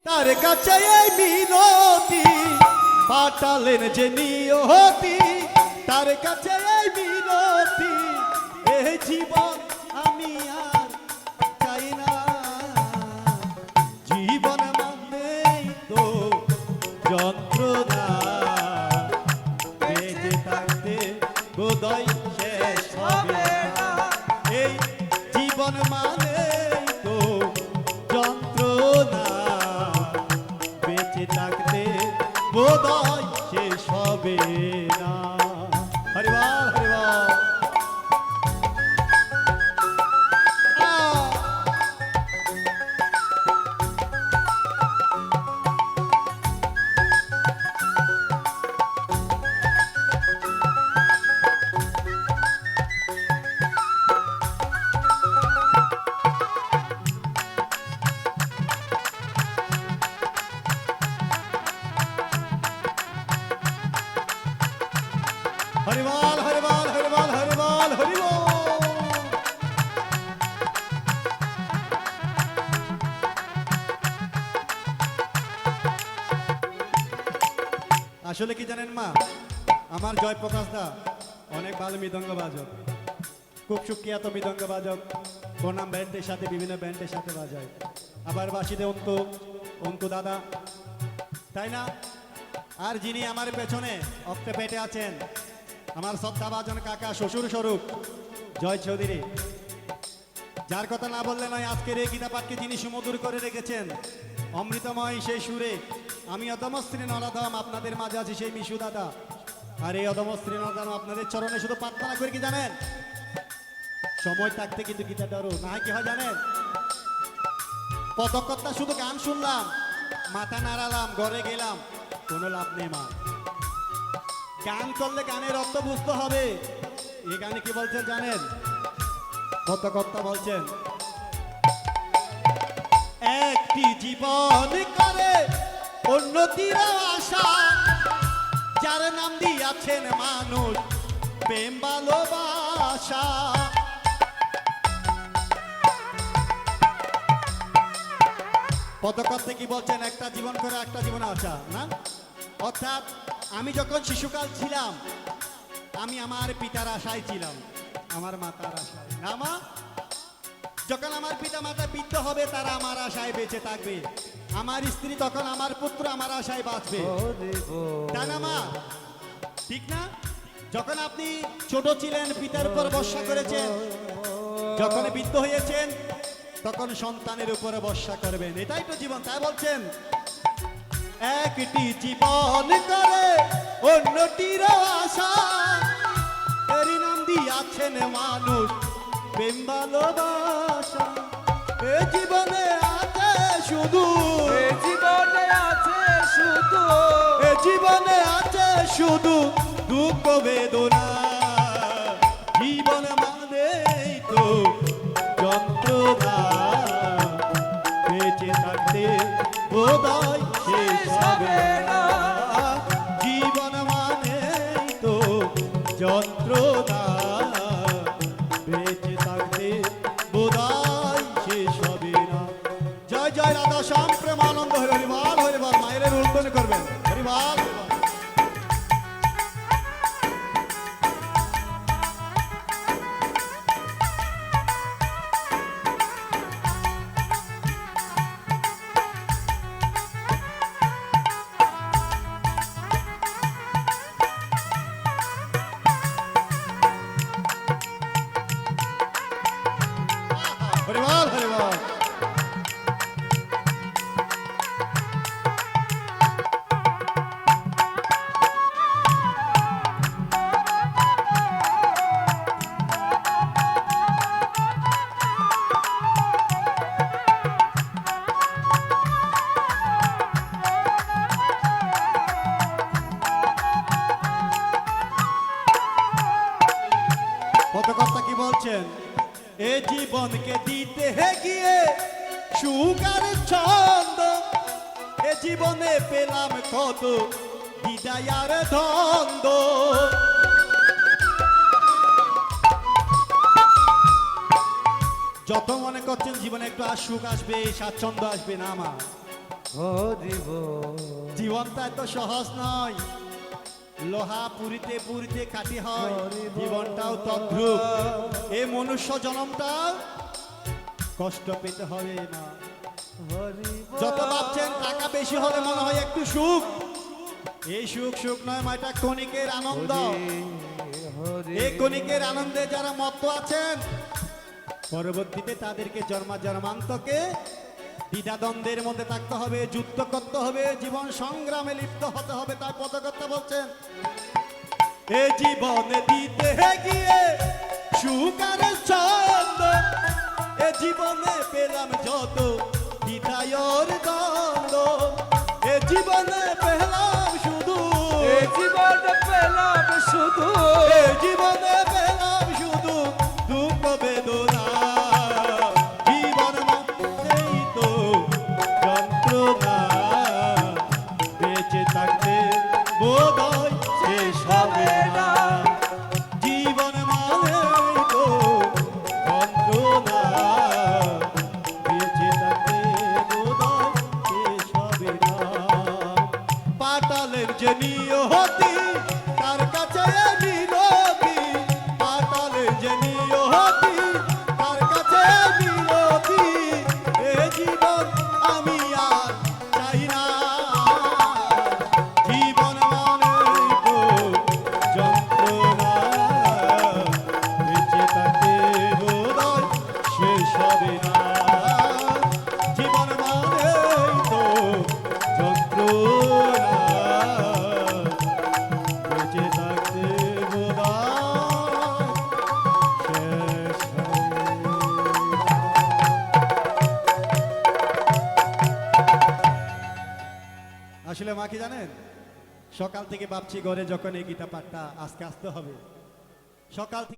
তার কাছে এই মিনতি পাঠালেন যে নিয়তি, তার কাছে এই মিনতি, এই জীবন আমি আর চাই না। জীবন মানেই তো যন্ত্রণা, বেঁচে থাকতে বোধহয় শেষ হবে না। এই জীবন মানেই তো যন্ত্রণা, বেঁচে থাকতে বোধহয় শেষ হবে না। হরি বল হরি বল। হরি বল হরি বল হরি বল হরি বল হরি বল। আসলে কি জানেন মা, আমার জয়প্রকাশ দা অনেক ভালো মৃদঙ্গ বাজক, খুব সুখ্যাত মৃদঙ্গ বাজক, বনাম ব্যান্ডের সাথে বিভিন্ন ব্যান্ডের সাথে বাজায়। আবার বাসিতে অন্তু দাদা, তাই না? আর যিনি আমার পেছনে অক্টে পেটে আছেন, আমার শ্রদ্ধাভাজন কাকা শ্বশুর স্বরূপ জয় চৌধুরী, যার কথা না বললে নয়। আজকের এই গীতা পাঠকে যিনি সুমধুর করে রেখেছেন অমৃতময় সেই সুরে, আমি অদমশ্রী নরাধম আপনাদের মাঝে আছি সেই মিশু দাদা। আর এই অদমশ্রী নরাধম আপনাদের চরণে শুধু প্রার্থনা করে কি জানেন, সময় থাকতে কিন্তু গীতাটারও না কি হয় জানেন, পদকর্তা শুধু গান শুনলাম, মাথা নাড়ালাম, ঘরে গেলাম, কোনো লাভ নেই মা। গান করলে গানের অর্থ বুঝতে হবে। এই গানে কি বলছেন জানেন, পদকর্তা বলছেন, একটি জীবন করে উন্নতির আশা, যার নাম দিয়াছেন মানুষ প্রেম ভালোবাসা। পদকর্তা কি বলছেন, একটা জীবন করে একটা জীবন আশা না, অর্থাৎ আমি যখন শিশুকাল ছিলাম, আমি আমার পিতার আশায় ছিলাম, আমার মাতার আশায় না মা। যখন আমার পিতা মাতা বৃদ্ধ হবে, তারা আমার আশায় বেঁচে থাকবে, আমার স্ত্রী তখন আমার পুত্র আমার আশায় বাঁচবে, তাই না মা? ঠিক না? যখন আপনি ছোট ছিলেন পিতার উপর ভরসা করেছেন, যখন বৃদ্ধ হয়েছেন তখন সন্তানের উপরে ভরসা করবেন, এটাই তো জীবন। তাই বলছেন, একটি জীবন করে অন্যটির আশা, এর নাম দিয়াছেন মানুষ প্রেম ভালোবাসা। এ জীবনে আছে শুধু, এ জীবনে আছে শুধু, এ জীবনে আছে শুধু দুঃখ বেদনা। জীবন মানেই তো যন্ত্রণা, বেঁচে থাকতে বোধহয় শেষ হবে না। জীবন মানেই তো যন্ত্রণা, বেঁচে থাকতে বোধহয় শেষ হবে না। জয় জয় রাধা শ্যাম প্রেমানন্দ হরিবাল হরিবাল। মায়ের উল্টন করবেন হরিবাল। হরিবাল হরিবাল। পদকর্তা কি বলছেন, এ জীবনকে দিতে হে গিয়ে সুখ আর ছন্দ, এ জীবনে পেলাম কত বিদায় আর দ্বন্দ্ব। যত মনে করছেন জীবনে একটু আর সুখ আসবে, স্বাচ্ছন্দ্য আসবে, না মা, হরি বল। জীবনটা এত সহজ নয়, লোহা পুরিতে পুরিতে কাটি হয়, জীবনটাও তদ্রূপ। এই মনুষ্য জন্মটা কষ্ট পেতে হবে না। হরি বল। যত ভাবছেন টাকা বেশি হলে মনে হয় একটু সুখ, এই সুখ সুখ নয় মা, এটা ক্ষণিকের আনন্দ। হরি এই ক্ষণিকের আনন্দে যারা মত্ত আছেন, পরবর্তীতে তাদেরকে জন্মান্তকে দ্বিধাদ্বন্দ্বের মধ্যে থাকতে হবে, যুদ্ধ করতে হবে, জীবন সংগ্রামে লিপ্ত হতে হবে। তার পদকর্তা বলছেন, এ জীবনে দিতে গিয়ে সুখ আর ছন্দ, এ জীবনে পেলাম যত দ্বিধায়র দ্বন্দ্ব, এ জীবনে পেলাম শুধু, এ জীবন পেলাম শুধু, এ জীবনে পেলাম শুধু দুঃখ বেদনা, জীবন মাত্রেই তো যন্ত্রণা, বেঁচে থাকতে বোধহয় শেষ হবে না, জীবন মানেই তো যন্ত্রণা, বেঁচে থাকতে বোধহয় শেষ হবে না। পাতালের যে নিয়তি তার কাছে মিনতি, পাতালের যে নিয়তি তার কাছে মিনতি, এ জীবন আমি আর চাই না, জীবন মানেই তো যন্ত্রণা, বেঁচে থাকতে বোধহয় শেষ হবে না, জীবন মানেই তো যন্ত্রণা, বেঁচে থাকতে বোধহয় শেষ হবে না। আসলে মা কি জানেন, সকাল থেকে ভাবছি ঘরে যখন এই গীতা পাঠটা আজকে আসতে হবে, সকাল থেকে